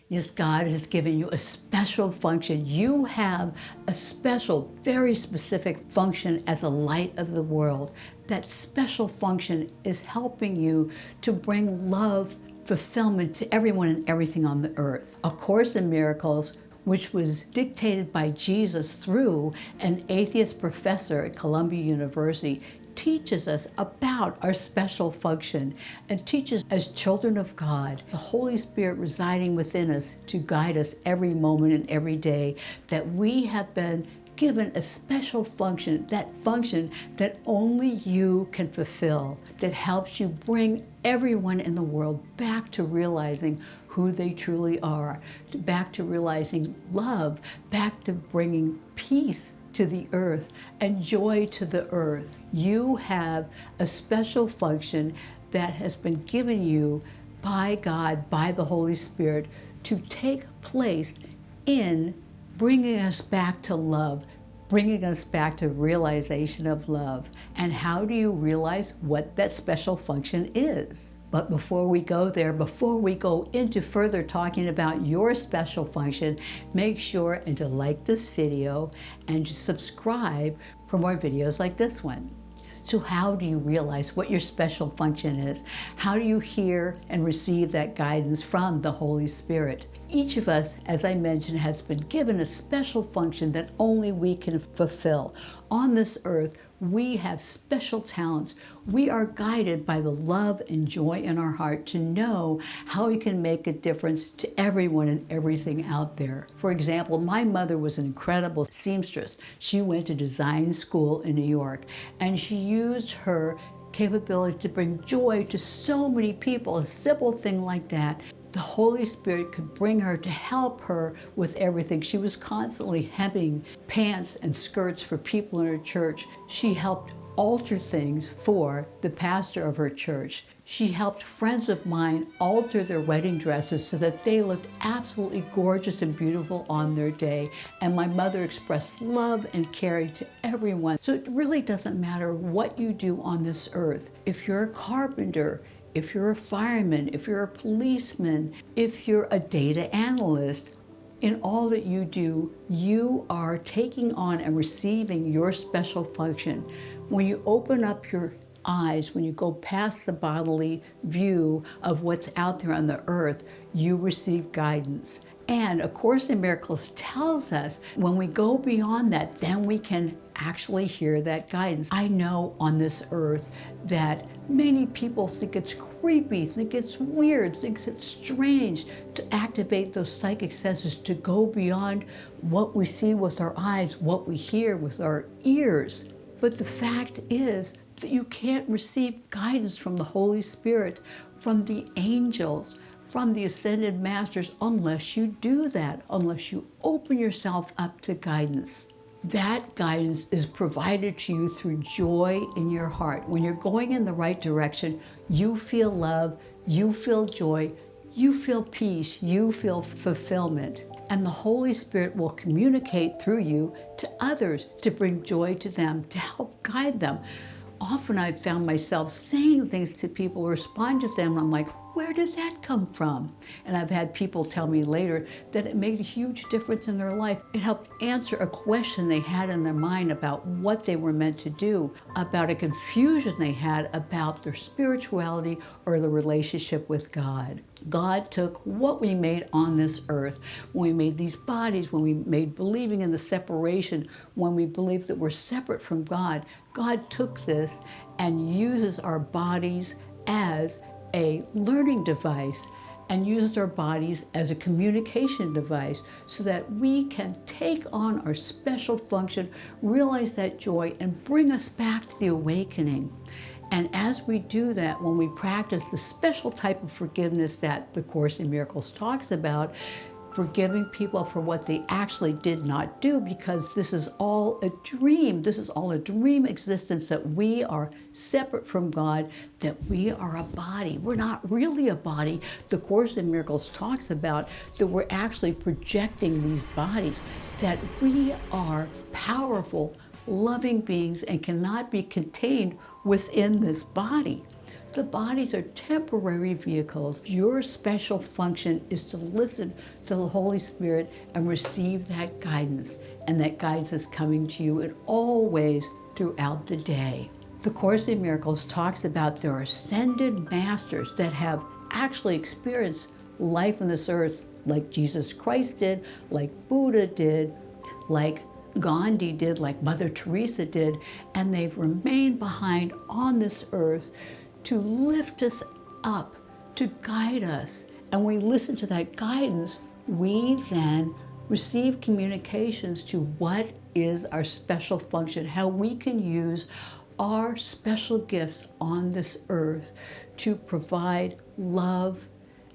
Yes, God has given you a special function. You have a special, very specific function as a light of the world. That special function is helping you to bring love, fulfillment to everyone and everything on the earth. A Course in Miracles, which was dictated by Jesus through an atheist professor at Columbia University, teaches us about our special function and teaches as children of God, the Holy Spirit residing within us to guide us every moment and every day, that we have been given a special function that only you can fulfill, that helps you bring everyone in the world back to realizing who they truly are, back to realizing love, back to bringing peace to the earth and joy to the earth. You have a special function that has been given you by God, by the Holy Spirit, to take place in bringing us back to love, bringing us back to realization of love. And how do you realize what that special function is? But before we go there, before we go into further talking about your special function, make sure and to like this video and to subscribe for more videos like this one. So how do you realize what your special function is? How do you hear and receive that guidance from the Holy Spirit? Each of us, as I mentioned, has been given a special function that only we can fulfill. On this earth, we have special talents. We are guided by the love and joy in our heart to know how we can make a difference to everyone and everything out there. For example, my mother was an incredible seamstress. She went to design school in New York, and she used her capability to bring joy to so many people. A simple thing like that, the Holy Spirit could bring her to help her with everything. She was constantly hemming pants and skirts for people in her church. She helped alter things for the pastor of her church. She helped friends of mine alter their wedding dresses so that they looked absolutely gorgeous and beautiful on their day. And my mother expressed love and caring to everyone. So it really doesn't matter what you do on this earth. If you're a carpenter, if you're a fireman, if you're a policeman, if you're a data analyst, in all that you do, you are taking on and receiving your special function. When you open up your eyes, when you go past the bodily view of what's out there on the earth, you receive guidance. And A Course in Miracles tells us when we go beyond that, then we can actually hear that guidance. I know on this earth that many people think it's creepy, think it's weird, think it's strange to activate those psychic senses, to go beyond what we see with our eyes, what we hear with our ears. But the fact is that you can't receive guidance from the Holy Spirit, from the angels, from the ascended masters, unless you do that, unless you open yourself up to guidance. That guidance is provided to you through joy in your heart. When you're going in the right direction, you feel love, you feel joy, you feel peace, you feel fulfillment. And the Holy Spirit will communicate through you to others to bring joy to them, to help guide them. Often I've found myself saying things to people, respond to them, and I'm like, where did that come from? And I've had people tell me later that it made a huge difference in their life. It helped answer a question they had in their mind about what they were meant to do, about a confusion they had about their spirituality or the relationship with God. God took what we made on this earth, when we made these bodies, when we made believing in the separation, when we believed that we're separate from God, God took this and uses our bodies as a learning device and uses our bodies as a communication device so that we can take on our special function, realize that joy, and bring us back to the awakening. And as we do that, when we practice the special type of forgiveness that the Course in Miracles talks about, forgiving people for what they actually did not do, because this is all a dream. This is all a dream existence, that we are separate from God, that we are a body. We're not really a body. The Course in Miracles talks about that we're actually projecting these bodies, that we are powerful, loving beings and cannot be contained within this body. The bodies are temporary vehicles. Your special function is to listen to the Holy Spirit and receive that guidance. And that guidance is coming to you in all ways throughout the day. The Course in Miracles talks about their ascended masters that have actually experienced life on this earth like Jesus Christ did, like Buddha did, like Gandhi did, like Mother Teresa did, and they've remained behind on this earth to lift us up, to guide us. And when we listen to that guidance, we then receive communications to what is our special function, how we can use our special gifts on this earth to provide love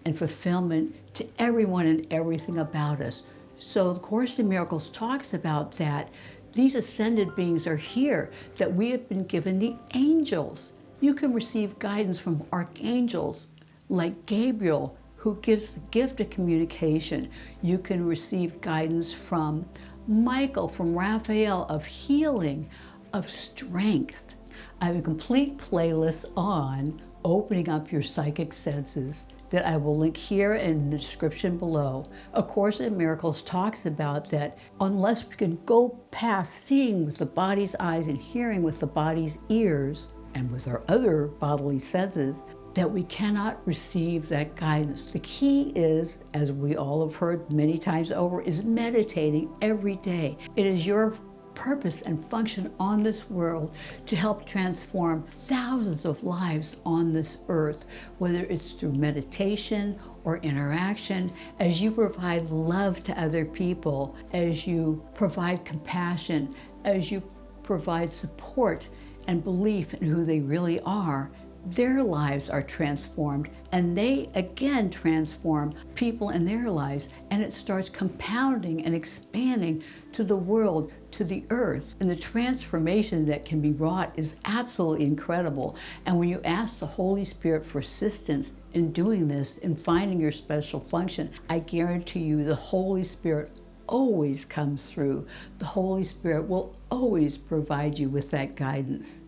and fulfillment to everyone and everything about us. So the Course in Miracles talks about that. These ascended beings are here, that we have been given the angels. You can receive guidance from archangels like Gabriel, who gives the gift of communication. You can receive guidance from Michael, from Raphael, of healing, of strength. I have a complete playlist on opening up your psychic senses that I will link here in the description below. A Course in Miracles talks about that unless we can go past seeing with the body's eyes and hearing with the body's ears and with our other bodily senses, that we cannot receive that guidance. The key is, as we all have heard many times over, is meditating every day. It is your purpose and function on this world to help transform thousands of lives on this earth, whether it's through meditation or interaction, as you provide love to other people, as you provide compassion, as you provide support and belief in who they really are. Their lives are transformed, and they again transform people in their lives, and it starts compounding and expanding to the world, to the earth. And the transformation that can be wrought is absolutely incredible. And when you ask the Holy Spirit for assistance in doing this, in finding your special function, I guarantee you the Holy Spirit always comes through. The Holy Spirit will always provide you with that guidance.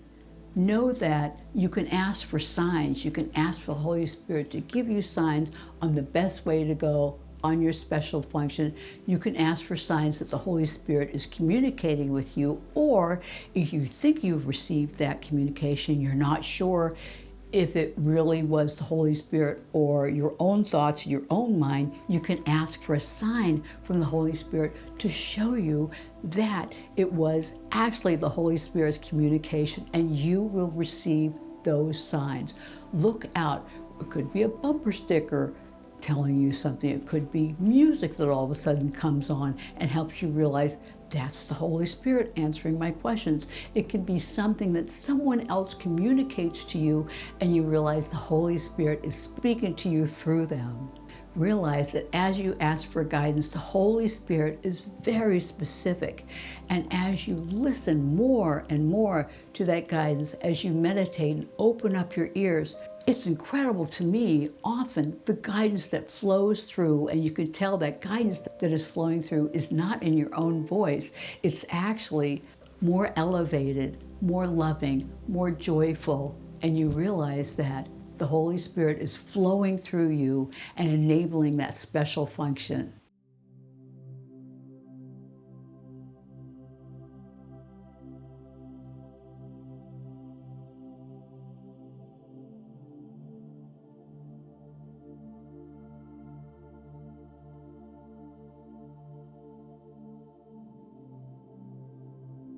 Know that you can ask for signs. You can ask for the Holy Spirit to give you signs on the best way to go on your special function. You can ask for signs that the Holy Spirit is communicating with you, or if you think you've received that communication, you're not sure if it really was the Holy Spirit or your own thoughts, your own mind, you can ask for a sign from the Holy Spirit to show you that it was actually the Holy Spirit's communication, and you will receive those signs. Look out. It could be a bumper sticker telling you something. It could be music that all of a sudden comes on and helps you realize that's the Holy Spirit answering my questions. It could be something that someone else communicates to you and you realize the Holy Spirit is speaking to you through them. Realize that as you ask for guidance, the Holy Spirit is very specific. And as you listen more and more to that guidance, as you meditate and open up your ears, it's incredible to me, often, the guidance that flows through, and you can tell that guidance that is flowing through is not in your own voice. It's actually more elevated, more loving, more joyful, and you realize that the Holy Spirit is flowing through you and enabling that special function.